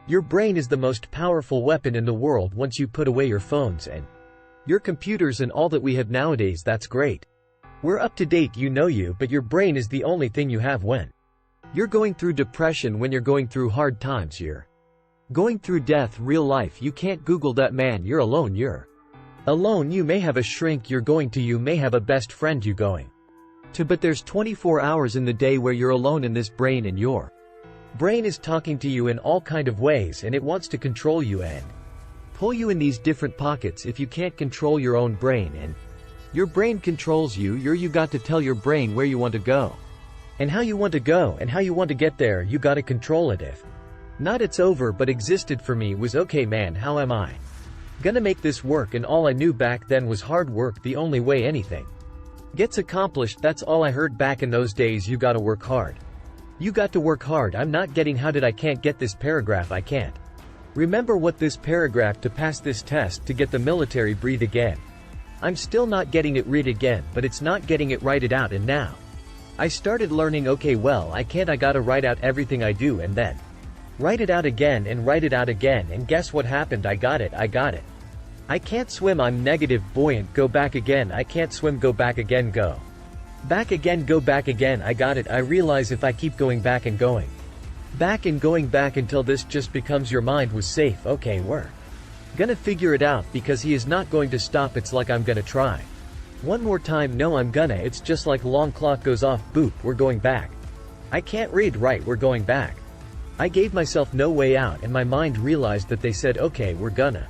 Your brain is the most powerful weapon in the world once you put away your phones and your computers and all that we have nowadays. That's great. We're up to date, but your brain is the only thing you have when you're going through depression, when you're going through hard times, you're going through death, real life. You can't Google that, man. You're alone. You're alone. You may have a shrink you may have a best friend you going to, but there's 24 hours in the day where you're alone in this brain, and your brain is talking to you in all kind of ways, and it wants to control you and pull you in these different pockets. If you can't control your own brain and your brain controls you, you got to tell your brain where you want to go and how you want to go and how you want to get there. You got to control it. If not, it's over. But existed for me was, okay man, how am I gonna make this work? And all I knew back then was hard work. The only way anything gets accomplished. That's all I heard back in those days. You gotta work hard. You got to work hard. I'm not getting how did I can't get this paragraph. I can't remember what this paragraph to pass this test, to get the military. Breathe again. I'm still not getting it. Read again, but it's not getting it. Write it out. And now I started learning, okay, well, I gotta write out everything I do and then write it out again and write it out again. And guess what happened? I got it. I can't swim. I'm negative, buoyant. Go back again. I can't swim. Go back again. Go back again. Go back again. I got it. I realize if I keep going back and going back and going back until this just becomes your mind was safe. Okay, we're gonna figure it out because he is not going to stop. It's like I'm gonna try one more time. No, I'm gonna. It's just like long clock goes off. Boop, we're going back. I can't read right. We're going back. I gave myself no way out, and my mind realized that they said, okay, we're gonna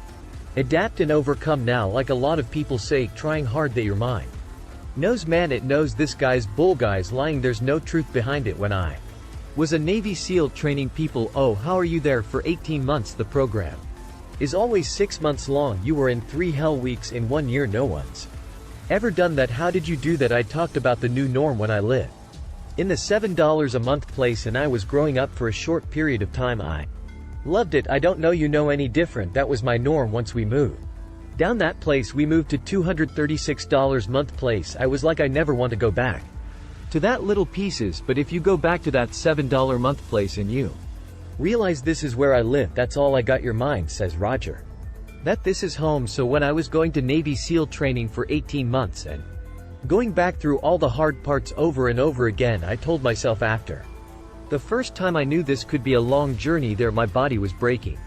adapt and overcome now. Like a lot of people say, trying hard, that your mind knows, man, it knows. This guy's bull, guy's lying. There's no truth behind it. When I was a Navy SEAL training people, oh, how are you there for 18 months? The program is always 6 months long. You were in 3 hell weeks in 1 year. No one's ever done that. How did you do that? I talked about the new norm when I lived in the $7 a month place, and I was growing up for a short period of time. I loved it. I don't know any different. That was my norm. Once we moved down that place, we moved to $236 month place. I was like, I never want to go back to that little pieces. But if you go back to that $7 month place and you realize this is where I live, that's all I got. Your mind says, Roger, that this is home. So when I was going to Navy SEAL training for 18 months and going back through all the hard parts over and over again, I told myself after the first time I knew this could be a long journey there, my body was breaking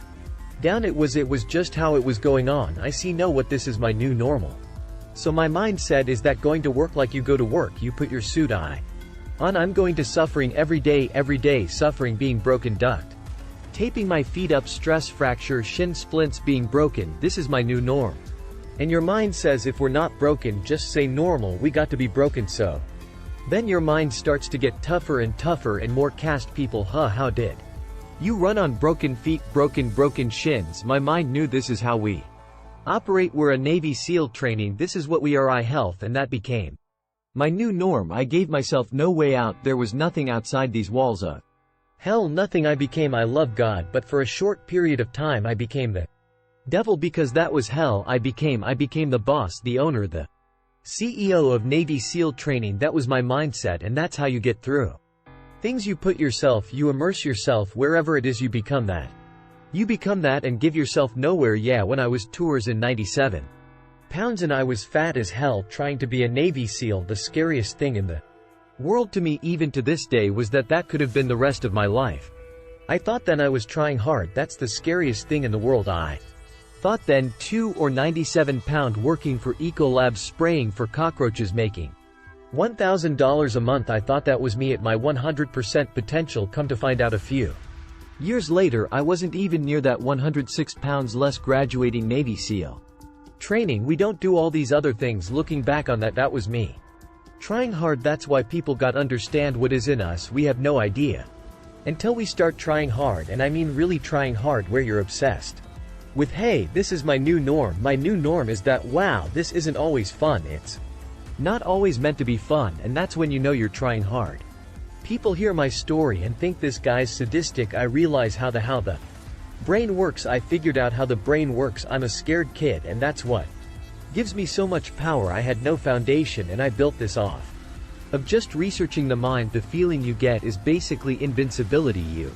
down. It was just how it was going on. I see, no, what, this is my new normal. So my mind said, is that going to work? Like you go to work, you put your suit on, I'm going to suffering every day, suffering, being broken, duct taping my feet up, stress fracture, shin splints, being broken. This is my new norm. And your mind says, if we're not broken, just say normal. We got to be broken. So then your mind starts to get tougher and tougher and more cast people. How did you run on broken feet, broken shins? My mind knew this is how we operate. We're a Navy SEAL training. This is what we are. Health. And that became my new norm. I gave myself no way out. There was nothing outside these walls of hell, nothing. I love God, but for a short period of time I became the devil, because that was hell. I became the boss, the owner, the CEO of Navy SEAL training. That was my mindset, and that's how you get through things. You put yourself, you immerse yourself wherever it is. You become that. You become that and give yourself nowhere. Yeah, when I was tours in 97 pounds and I was fat as hell trying to be a Navy SEAL, the scariest thing in the world to me, even to this day, was that could have been the rest of my life. I thought then I was trying hard. That's the scariest thing in the world. I thought then, 2 or 97 pound working for Ecolab, spraying for cockroaches, making $1,000 a month. I thought that was me at my 100% potential. Come to find out a few years later, I wasn't even near that. 106 pounds less, graduating Navy SEAL training. We don't do all these other things. Looking back on that was me trying hard. That's why people got understand what is in us. We have no idea until we start trying hard, and I mean really trying hard, where you're obsessed with, hey, this is my new norm. My new norm is that, wow, this isn't always fun. It's not always meant to be fun, and that's when you know you're trying hard. People hear my story and think this guy's sadistic. I realize how the brain works. I figured out how the brain works. I'm a scared kid, and that's what gives me so much power. I had no foundation, and I built this off of just researching the mind. The feeling you get is basically invincibility. You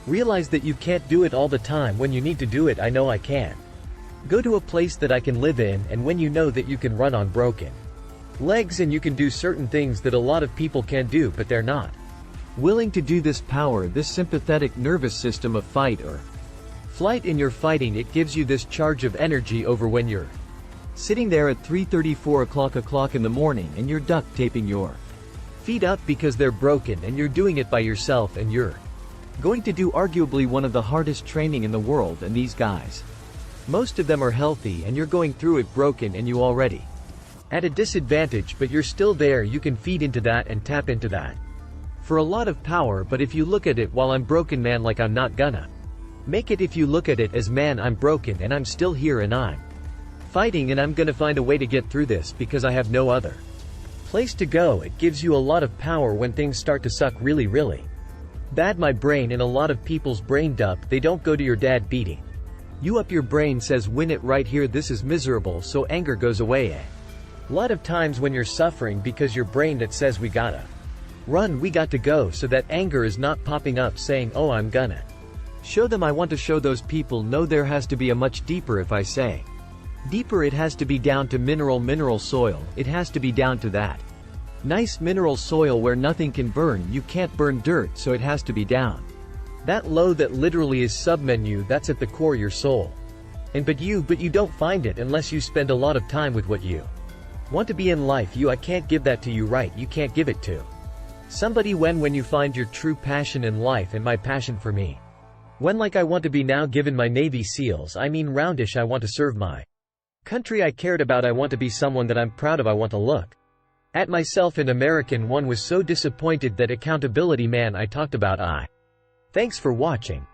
Realize that you can't do it all the time. When you need to do it, I know I can. Go to a place that I can live in, and when you know that you can run on broken legs and you can do certain things that a lot of people can do but they're not willing to do. This power, this sympathetic nervous system of fight or flight in your fighting, it gives you this charge of energy over when you're sitting there at 3:34 o'clock in the morning and you're duct taping your feet up because they're broken, and you're doing it by yourself, and you're going to do arguably one of the hardest training in the world. And these guys, most of them are healthy, and you're going through it broken and you already at a disadvantage, but you're still there. You can feed into that and tap into that for a lot of power. But if you look at it, while I'm broken, man, like I'm not gonna make it. If you look at it as, man, I'm broken and I'm still here and I'm fighting and I'm gonna find a way to get through this because I have no other place to go. It gives you a lot of power when things start to suck really bad. My brain and a lot of people's brain dump, they don't go to your dad beating you up. Your brain says, win it right here, this is miserable, so anger goes away. A lot of times when you're suffering, because your brain that says we gotta run, we got to go, so that anger is not popping up saying, oh, I'm gonna show them. I want to show those people. No, there has to be a much deeper. If I say deeper, it has to be down to mineral soil. It has to be down to that nice mineral soil where nothing can burn. You can't burn dirt, so it has to be down that low, that literally is submenu. That's at the core, your soul. And but you don't find it unless you spend a lot of time with what you want to be in life. I can't give that to you, right? You can't give it to somebody. When you find your true passion in life, and my passion for me, when like I want to be now, given my Navy SEALs, I mean roundish, I want to serve my country I cared about. I want to be someone that I'm proud of. I want to look at myself. An American one was so disappointed that accountability, man, I talked about. Thanks for watching.